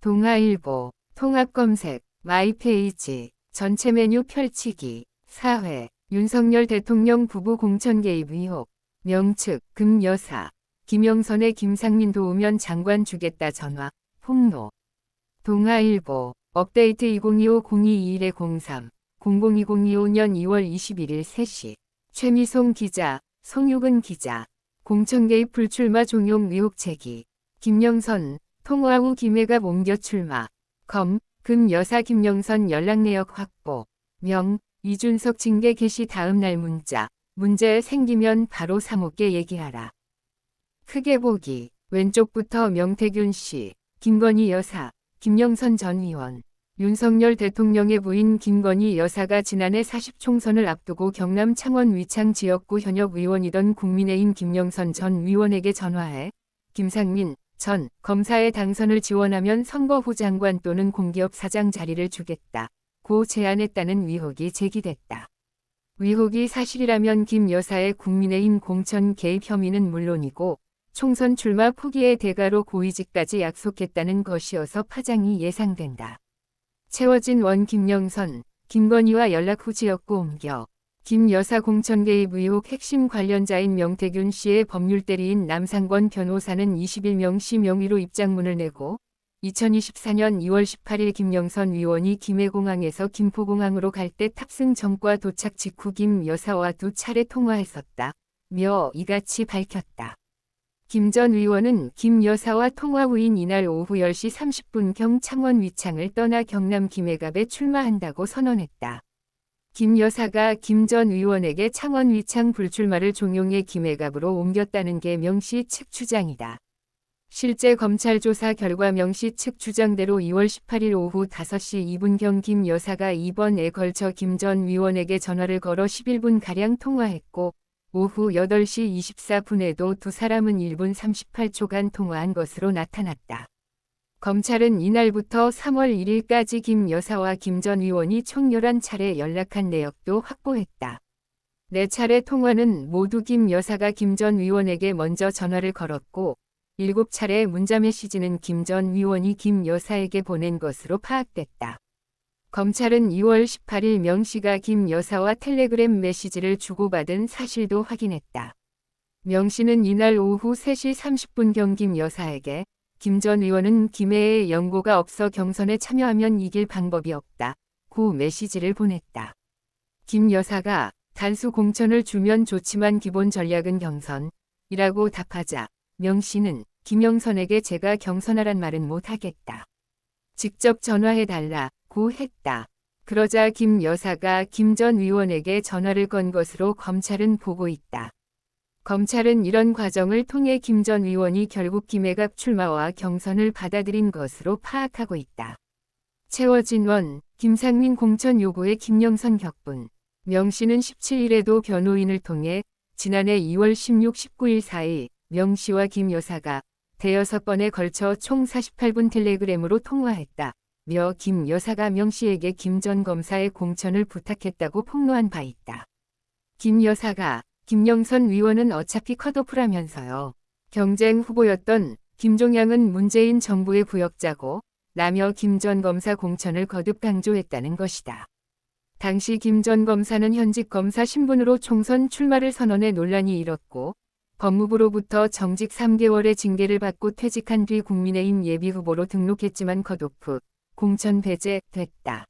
동아일보, 통합검색, 마이페이지, 전체 메뉴 펼치기, 사회, 윤석열 대통령 부부 공천 개입 의혹, 명측, 금 여사, 김영선의 김상민 도우면 장관 주겠다 전화, 폭로. 동아일보, 업데이트 2025-0221-03, 002025년 2월 21일 3시, 최미송 기자, 송유근 기자, 공천 개입 불출마 종용 의혹 제기, 김영선, 통화 후 김해갑 옮겨 출마, 금 여사 김영선 연락 내역 확보, 명, 이준석 징계 개시 다음 날 문제 생기면 바로 사목게 얘기하라. 크게 보기, 왼쪽부터 명태균 씨, 김건희 여사, 김영선 전 의원, 윤석열 대통령의 부인 김건희 여사가 지난해 40총선을 앞두고 경남 창원 위창 지역구 현역 의원이던 국민의힘 김영선 전 의원에게 전화해 김상민 전 검사의 당선을 지원하면 선거 후 장관 또는 공기업 사장 자리를 주겠다. 고 제안했다는 의혹이 제기됐다. 의혹이 사실이라면 김 여사의 국민의힘 공천 개입 혐의는 물론이고 총선 출마 포기의 대가로 고위직까지 약속했다는 것이어서 파장이 예상된다. 채워진 원 김영선, 김건희와 연락 후 지역구 옮겨 김 여사 공천 개입 의혹 핵심 관련자인 명태균 씨의 법률 대리인 남상권 변호사는 20일 명시 명의로 입장문을 내고 2024년 2월 18일 김영선 의원이 김해공항에서 김포공항으로 갈 때 탑승 전과 도착 직후 김 여사와 2차례 통화했었다며 이같이 밝혔다. 김 전 의원은 김 여사와 통화 후인 이날 오후 10시 30분경 창원 위창을 떠나 경남 김해갑에 출마한다고 선언했다. 김 여사가 김 전 의원에게 창원 위창 불출마를 종용해 김해갑으로 옮겼다는 게 명시 측 주장이다. 실제 검찰 조사 결과 명시 측 주장대로 2월 18일 오후 5시 2분경 김 여사가 이번에 걸쳐 김 전 의원에게 전화를 걸어 11분가량 통화했고 오후 8시 24분에도 두 사람은 1분 38초간 통화한 것으로 나타났다. 검찰은 이날부터 3월 1일까지 김 여사와 김 전 의원이 총 11차례 연락한 내역도 확보했다. 4차례 통화는 모두 김 여사가 김 전 의원에게 먼저 전화를 걸었고 7차례 문자 메시지는 김 전 의원이 김 여사에게 보낸 것으로 파악됐다. 검찰은 2월 18일 명씨가 김 여사와 텔레그램 메시지를 주고받은 사실도 확인했다. 명씨는 이날 오후 3시 30분경 김 여사에게 김 전 의원은 김해에 연고가 없어 경선에 참여하면 이길 방법이 없다. 고 메시지를 보냈다. 김 여사가 단수 공천을 주면 좋지만 기본 전략은 경선이라고 답하자 명씨는 김영선에게 제가 경선하란 말은 못하겠다. 직접 전화해달라고 했다. 그러자 김 여사가 김 전 의원에게 전화를 건 것으로 검찰은 보고 있다. 검찰은 이런 과정을 통해 김 전 의원이 결국 김해갑 출마와 경선을 받아들인 것으로 파악하고 있다. 채워진 원, 김상민 공천 요구에 김영선 격분. 명씨는 17일에도 변호인을 통해 지난해 2월 16, 19일 사이 명씨와 김 여사가 대여섯 번에 걸쳐 총 48분 텔레그램으로 통화했다며 김 여사가 명씨에게 김 전 검사의 공천을 부탁했다고 폭로한 바 있다. 김 여사가 김영선 의원은 어차피 컷오프라면서요. 경쟁 후보였던 김종양은 문재인 정부의 부역자고 라며 김 전 검사 공천을 거듭 강조했다는 것이다. 당시 김 전 검사는 현직 검사 신분으로 총선 출마를 선언해 논란이 일었고 법무부로부터 정직 3개월의 징계를 받고 퇴직한 뒤 국민의힘 예비후보로 등록했지만 컷오프, 공천 배제됐다.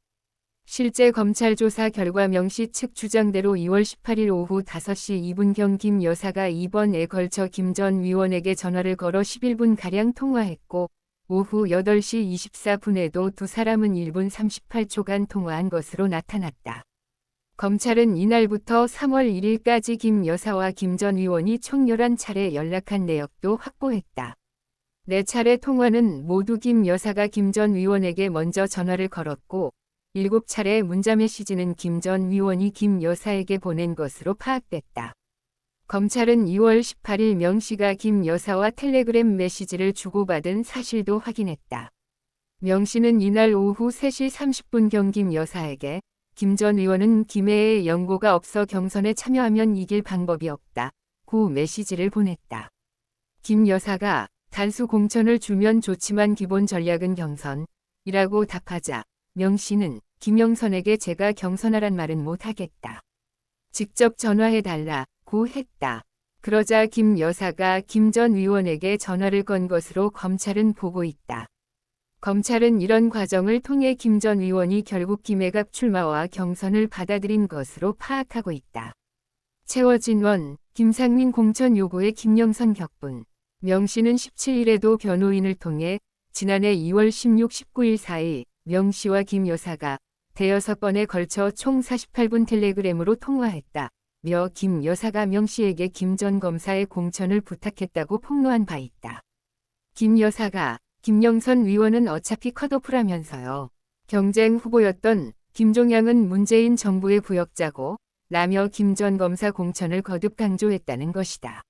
실제 검찰 조사 결과 명씨 측 주장대로 2월 18일 오후 5시 2분경 김 여사가 이번에 걸쳐 김 전 의원에게 전화를 걸어 11분가량 통화했고 오후 8시 24분에도 두 사람은 1분 38초간 통화한 것으로 나타났다. 검찰은 이날부터 3월 1일까지 김 여사와 김 전 의원이 총 11차례 연락한 내역도 확보했다. 4차례 통화는 모두 김 여사가 김 전 의원에게 먼저 전화를 걸었고 7차례 문자 메시지는 김 전 의원이 김 여사에게 보낸 것으로 파악됐다. 검찰은 2월 18일 명씨가 김 여사와 텔레그램 메시지를 주고받은 사실도 확인했다. 명씨는 이날 오후 3시 30분경 김 여사에게 김 전 의원은 김해에 연고가 없어 경선에 참여하면 이길 방법이 없다. 고 메시지를 보냈다. 김 여사가 단수 공천을 주면 좋지만 기본 전략은 경선이라고 답하자 명 씨는 김영선에게 제가 경선하란 말은 못하겠다. 직접 전화해달라고 했다. 그러자 김 여사가 김 전 의원에게 전화를 건 것으로 검찰은 보고 있다. 검찰은 이런 과정을 통해 김 전 의원이 결국 김혜갑 출마와 경선을 받아들인 것으로 파악하고 있다. 채워진 원, 김상민 공천 요구에 김영선 격분. 명 씨는 17일에도 변호인을 통해 지난해 2월 16, 19일 사이 명 씨와 김 여사가 대여섯 번에 걸쳐 총 48분 텔레그램으로 통화했다. 며 김 여사가 명 씨에게 김 전 검사의 공천을 부탁했다고 폭로한 바 있다. 김 여사가 김영선 의원은 어차피 컷오프라면서요. 경쟁 후보였던 김종양은 문재인 정부의 부역자고 라며 김 전 검사 공천을 거듭 강조했다는 것이다.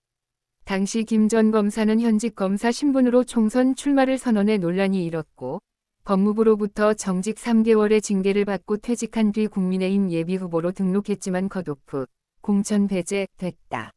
당시 김 전 검사는 현직 검사 신분으로 총선 출마를 선언해 논란이 일었고 법무부로부터 정직 3개월의 징계를 받고 퇴직한 뒤 국민의힘 예비후보로 등록했지만 컷오프, 공천 배제됐다.